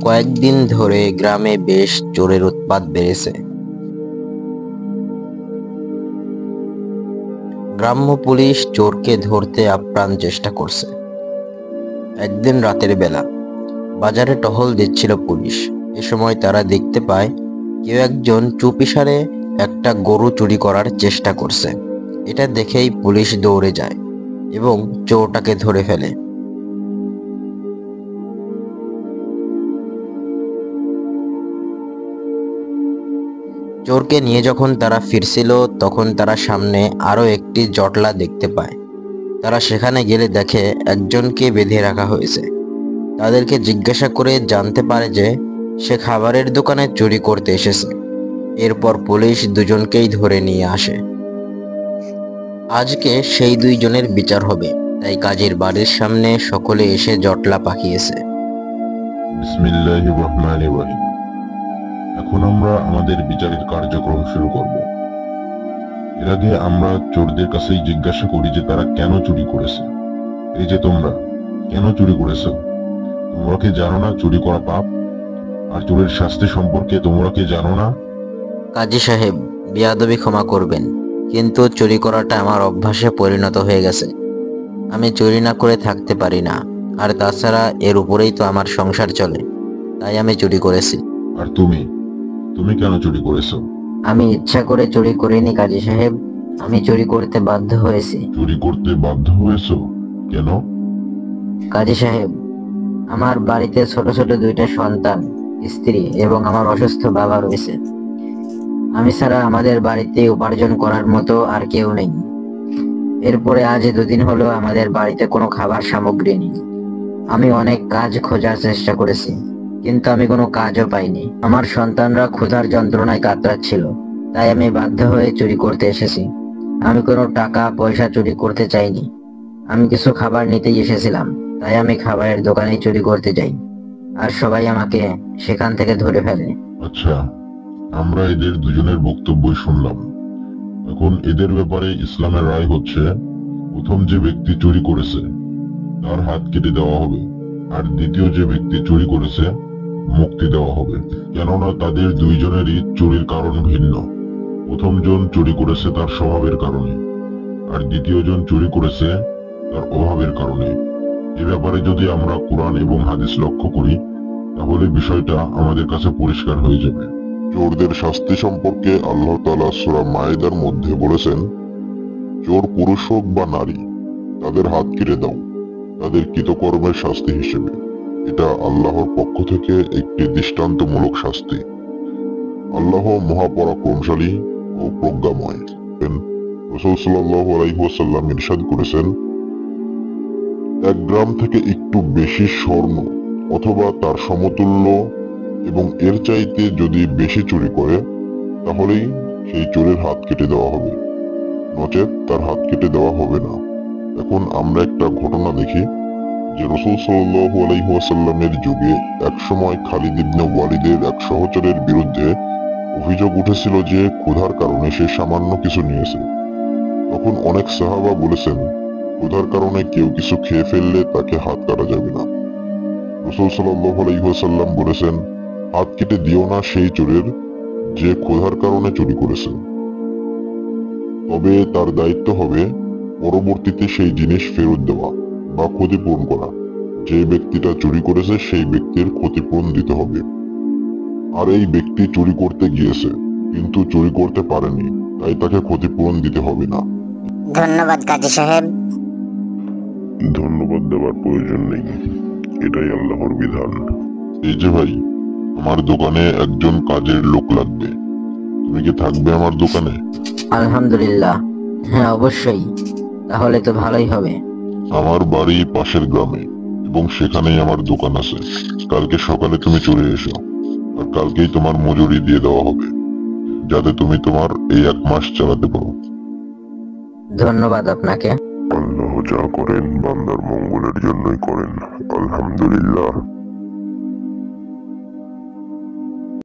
কয়েকদিন ধরে গ্রামে বেশ চোরের উৎপাত বেড়েছে। গ্রাম্য পুলিশ চোরকে ধরতে আপ্রাণ চেষ্টা করছে। একদিন রাতের বেলা বাজারে টহল দিচ্ছিল পুলিশ। এ সময় তারা দেখতে পায় কেউ একজন চুপিসারে একটা গরু চুরি করার চেষ্টা করছে। এটা দেখেই পুলিশ দৌড়ে যায় এবং চোরটাকে ধরে ফেলে। চোরকে নিয়ে যখন তারা ফিরছিল তখন তারা সামনে আরো একটি জটলা দেখতে পায়। তারা সেখানে গেলে দেখে একজনকে বেঁধে রাখা হয়েছে। তাদেরকে জিজ্ঞাসা করে জানতে পারে যে সে খাবারের দোকানে চুরি করতে এসেছে। এরপর পুলিশ দুজনকেই ধরে নিয়ে আসে। আজকে সেই দুইজনের বিচার হবে, তাই কাজীর বাড়ির সামনে সকলে এসে জটলা পাকিয়েছে। বিসমিল্লাহির রহমানির রহিম। এখন আমরা আমাদের বিচারের কার্যক্রম শুরু করব। এর আগে আমরা চোরদের কাছেই জিজ্ঞাসা করি যে তারা কেন চুরি করেছে। এই যে তোমরা কেন চুরি করেছো? তোমরা কি জানো না চুরি করা পাপ? আর চোরের শাস্তি সম্পর্কে তোমরা কি জানো না? কাজী সাহেব, বেয়াদবি ক্ষমা করবেন, কিন্তু চুরি করাটা আমার অভ্যাসে পরিণত হয়ে গেছে। আমি চুরি না করে থাকতে পারি না, আর তাছাড়া এর উপরেই তো আমার সংসার চলে, তাই আমি চুরি করেছি। আর তুমি তুমি কেন চুরি করেছো? আমি ইচ্ছা করে চুরি করিনি কাজী সাহেব, আমি চুরি করতে বাধ্য হয়েছি। চুরি করতে বাধ্য হয়েছো কেন? কাজী সাহেব, আমার বাড়িতে ছোট ছোট দুইটা সন্তান, স্ত্রী এবং আমার অসুস্থ বাবা রয়েছে। আমি ছাড়া আমাদের বাড়িতে উপার্জন করার মতো আর কেউ নেই। এরপরে আজ 2 দিন হলো আমাদের বাড়িতে কোনো খাবার সামগ্রী নেই। আমি অনেক কাজ খোঁজার চেষ্টা করেছি, কিন্তু আমি কোনো কাজও পাইনি। আমার সন্তানরা ক্ষুধার যন্ত্রণায় কাতরাচ্ছিল, তাই আমি বাধ্য হয়ে চুরি করতে এসেছি। আমি কোনো টাকা পয়সা চুরি করতে চাইনি। আমি কিছু খাবার নিতেই এসেছিলাম, তাই আমি খাবারের দোকানে চুরি করতে যাই, আর সবাই আমাকে সেখান থেকে ধরে ফেলে। আচ্ছা, আমরা এদের দুজনের বক্তব্যই শুনলাম। এখন এদের ব্যাপারে ইসলামের রায় হচ্ছে, প্রথম যে ব্যক্তি চুরি করেছে তার হাত কেটে দেওয়া হবে, আর দ্বিতীয় যে ব্যক্তি চুরি করেছে মুক্তি দেওয়া হবে। কেননা তাদের দুইজনেরই চুরির কারণ ভিন্ন। প্রথম জন চুরি করেছে তার স্বভাবের কারণে, আর দ্বিতীয় জন চুরি করেছে তার অভাবের কারণে। এ ব্যাপারে যদি আমরা কোরআন এবং হাদিস লক্ষ্য করি, তাহলে বিষয়টা আমাদের কাছে পরিষ্কার হয়ে যাবে। চোরদের শাস্তি সম্পর্কে আল্লাহ তাআলা সূরা মায়েদার মধ্যে বলেছেন, চোর পুরুষ হোক বা নারী, তাদের হাত কেটে দাও, তাদের কৃতকর্মের শাস্তি হিসেবে। এটা আল্লাহর পক্ষ থেকে একটি দৃষ্টান্তমূলক শাস্তি। আল্লাহ মহাপরাক্রমশালী ও প্রজ্ঞাময়। রাসূল সাল্লাল্লাহু আলাইহি ওয়াসাল্লাম ইরশাদ করেছেন, এক গ্রাম থেকে একটু বেশি স্বর্ণ অথবা তার সমতুল্য এবং এর চাইতে যদি বেশি চুরি করে, তাহলেই সেই চোরের হাত কেটে দেওয়া হবে, নচেত তার হাত কেটে দেওয়া হবে না। এখন আমরা একটা ঘটনা দেখি যে রাসূল সাল্লাল্লাহু আলাইহি ওয়াসাল্লামের যুগে একসময় খালিদ ইবনে ওয়ালিদের এক সহচরের বিরুদ্ধে অভিযোগ উঠেছিল যে ক্ষুধার কারণে সে সামান্য কিছু নিয়েছে। তখন অনেক সাহাবা বলেছেন, ক্ষুধার কারণে কেউ কিছু খেয়ে ফেললে তাকে হাত কাটা যাবে না। রাসূল সাল্লাল্লাহু আলাইহি ওয়াসাল্লাম বলেছেন, হাত কেটে দিও না সেই চোরের যে ক্ষুধার কারণে চুরি করেছে, তবে তার দায়িত্ব হবে পরবর্তীতে সেই জিনিস ফেরত দেওয়া বা ক্ষতিপূরণ করা। যে ব্যক্তিটা চুরি করেছে সেই ব্যক্তির ক্ষতিপূরণ দিতে হবে। আর এই ব্যক্তি চুরি করতে গিয়েছে কিন্তু চুরি করতে পারেনি, তাই তাকে ক্ষতিপূরণ দিতে হবে না। ধন্যবাদ কাজী সাহেব। ধন্যবাদ দেওয়ার প্রয়োজন নেই, এটাই আল্লাহর বিধান। এই যে ভাই, আমার দোকানে একজন কাজের লোক লাগবে, তুমি কি থাকবে আমার দোকানে? আলহামদুলিল্লাহ, হ্যাঁ অবশ্যই, তাহলে তো ভালোই হবে। আমার বাড়ি পাশের গ্রামে এবং সেখানেই আমার দোকান আছে। কালকে সকালে তুমি চলে এসো, আর কালকেই তোমার মজুরি দিয়ে দেওয়া হবে, যাতে তুমি তোমার এই 1 মাস চালাতে পারো। ধন্যবাদ আপনাকে। আল্লাহ যা করেন বান্দার মঙ্গলের জন্যই করেন। আলহামদুলিল্লাহ।